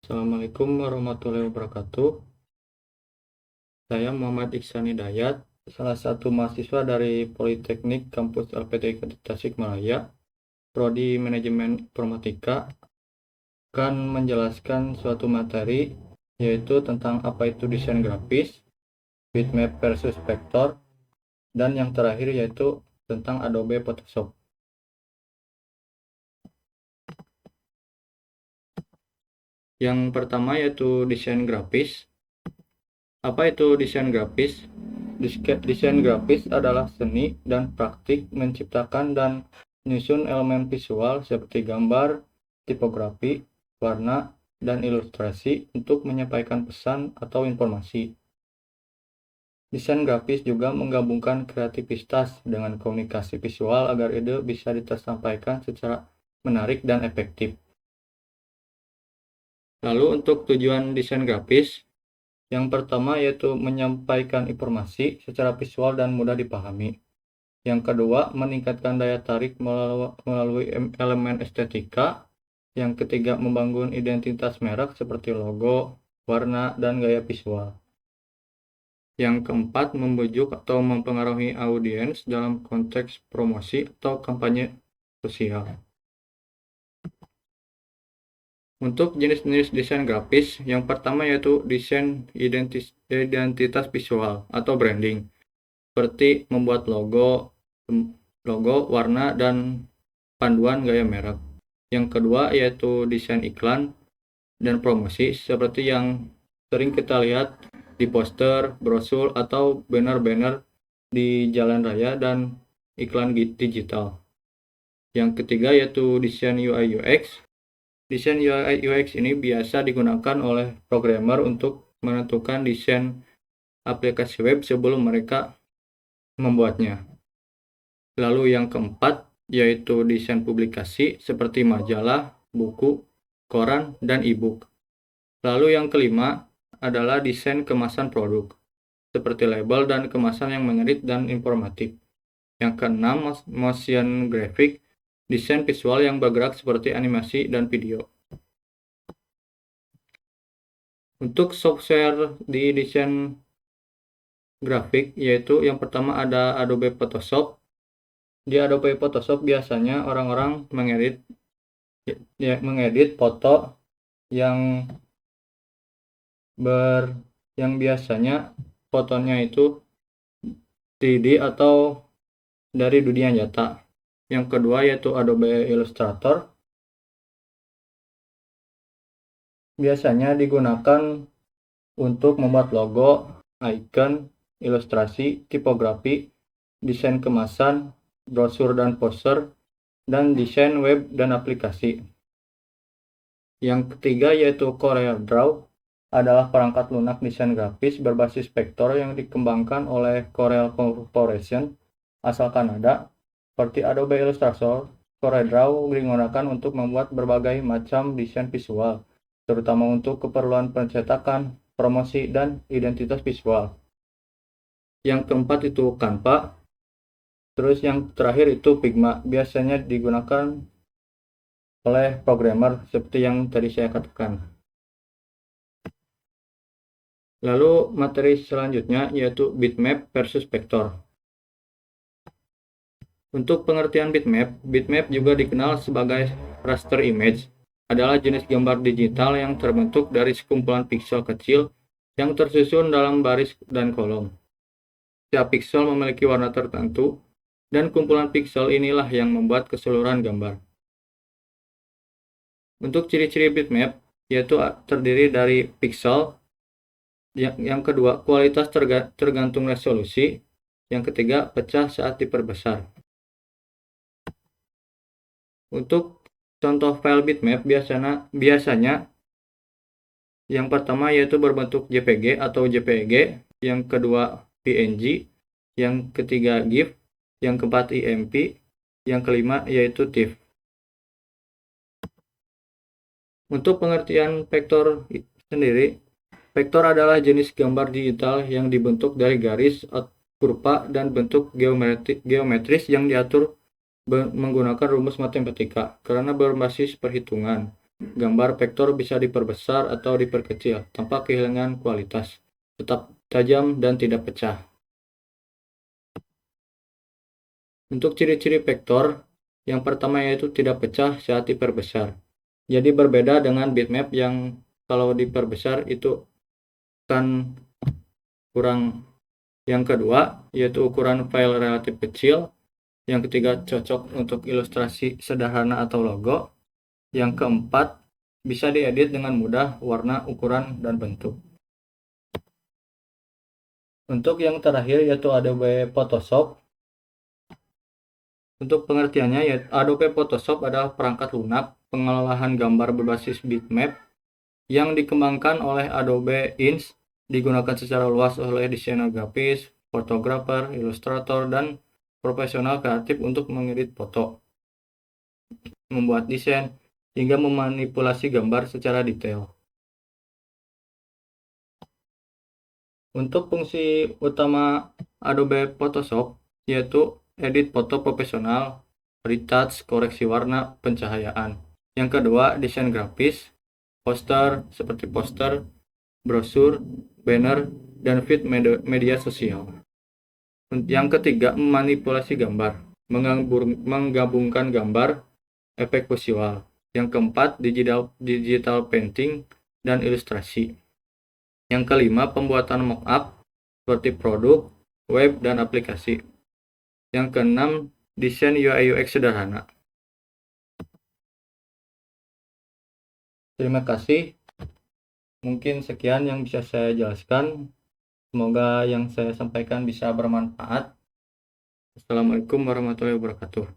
Assalamualaikum warahmatullahi wabarakatuh. Saya Muhammad Iksan Hidayat, salah satu mahasiswa dari Politeknik Kampus LPTK Tasikmalaya, Prodi Manajemen Informatika, akan menjelaskan suatu materi yaitu tentang apa itu desain grafis, bitmap versus vektor, dan yang terakhir yaitu tentang Adobe Photoshop. Yang pertama yaitu desain grafis. Apa itu desain grafis? Desain grafis adalah seni dan praktik menciptakan dan menyusun elemen visual seperti gambar, tipografi, warna, dan ilustrasi untuk menyampaikan pesan atau informasi. Desain grafis juga menggabungkan kreativitas dengan komunikasi visual agar ide bisa disampaikan secara menarik dan efektif. Lalu untuk tujuan desain grafis, yang pertama yaitu menyampaikan informasi secara visual dan mudah dipahami. Yang kedua, meningkatkan daya tarik melalui elemen estetika. Yang ketiga, membangun identitas merek seperti logo, warna, dan gaya visual. Yang keempat, membujuk atau mempengaruhi audiens dalam konteks promosi atau kampanye sosial. Untuk jenis-jenis desain grafis, yang pertama yaitu desain identitas visual atau branding, seperti membuat logo, warna, dan panduan gaya merek. Yang kedua yaitu desain iklan dan promosi, seperti yang sering kita lihat di poster, brosur, atau banner-banner di jalan raya dan iklan digital. Yang ketiga yaitu desain UI UX. Desain UI UX ini biasa digunakan oleh programmer untuk menentukan desain aplikasi web sebelum mereka membuatnya. Lalu yang keempat yaitu desain publikasi seperti majalah, buku, koran, dan e-book. Lalu yang kelima adalah desain kemasan produk, seperti label dan kemasan yang menarik dan informatif. Yang keenam, motion graphic, desain visual yang bergerak seperti animasi dan video. Untuk software di desain grafik, yaitu yang pertama ada Adobe Photoshop. Di Adobe Photoshop biasanya orang-orang mengedit foto yang biasanya fotonya itu 3D atau dari dunia nyata. Yang kedua yaitu Adobe Illustrator. Biasanya digunakan untuk membuat logo, icon, ilustrasi, tipografi, desain kemasan, brosur dan poster, dan desain web dan aplikasi. Yang ketiga yaitu CorelDRAW, adalah perangkat lunak desain grafis berbasis vektor yang dikembangkan oleh Corel Corporation asal Kanada. Seperti Adobe Illustrator, CorelDRAW digunakan untuk membuat berbagai macam desain visual, terutama untuk keperluan pencetakan, promosi, dan identitas visual. Yang keempat itu Canva. Terus yang terakhir itu Figma, biasanya digunakan oleh programmer seperti yang tadi saya katakan. Lalu materi selanjutnya yaitu bitmap versus vektor. Untuk pengertian bitmap juga dikenal sebagai raster image, adalah jenis gambar digital yang terbentuk dari sekumpulan piksel kecil yang tersusun dalam baris dan kolom. Setiap piksel memiliki warna tertentu, dan kumpulan piksel inilah yang membuat keseluruhan gambar. Untuk ciri-ciri bitmap, yaitu terdiri dari piksel. Yang kedua, kualitas tergantung resolusi. Yang ketiga, pecah saat diperbesar. Untuk contoh file bitmap biasanya yang pertama yaitu berbentuk JPG atau JPEG, yang kedua PNG, yang ketiga GIF, yang keempat IMP, yang kelima yaitu TIFF. Untuk pengertian vektor sendiri, vektor adalah jenis gambar digital yang dibentuk dari garis, kurva, dan bentuk geometris yang diatur menggunakan rumus matematika karena berbasis perhitungan. gambar vektor bisa diperbesar atau diperkecil tanpa kehilangan kualitas, tetap tajam dan tidak pecah. Untuk ciri-ciri vektor, yang pertama yaitu tidak pecah saat diperbesar. Jadi berbeda dengan bitmap yang kalau diperbesar itu kan kurang. Yang kedua yaitu ukuran file relatif kecil. Yang ketiga cocok untuk ilustrasi sederhana atau logo. Yang keempat bisa diedit dengan mudah warna, ukuran, dan bentuk. Untuk yang terakhir yaitu Adobe Photoshop. Untuk pengertiannya, ya, Adobe Photoshop adalah perangkat lunak pengolahan gambar berbasis bitmap yang dikembangkan oleh Adobe Inc. Digunakan secara luas oleh desainer grafis, fotografer, ilustrator, dan profesional kreatif untuk mengedit foto, membuat desain, hingga memanipulasi gambar secara detail. Untuk fungsi utama Adobe Photoshop yaitu edit foto profesional, retouch, koreksi warna, pencahayaan. Yang kedua, desain grafis, poster seperti poster, brosur, banner, dan feed media sosial. Yang ketiga, memanipulasi gambar, menggabungkan gambar, efek visual. Yang keempat, digital painting dan ilustrasi. Yang kelima, pembuatan mockup seperti produk, web, dan aplikasi. Yang keenam, desain UI UX sederhana. Terima kasih. Mungkin sekian yang bisa saya jelaskan. Semoga yang saya sampaikan bisa bermanfaat. Assalamualaikum warahmatullahi wabarakatuh.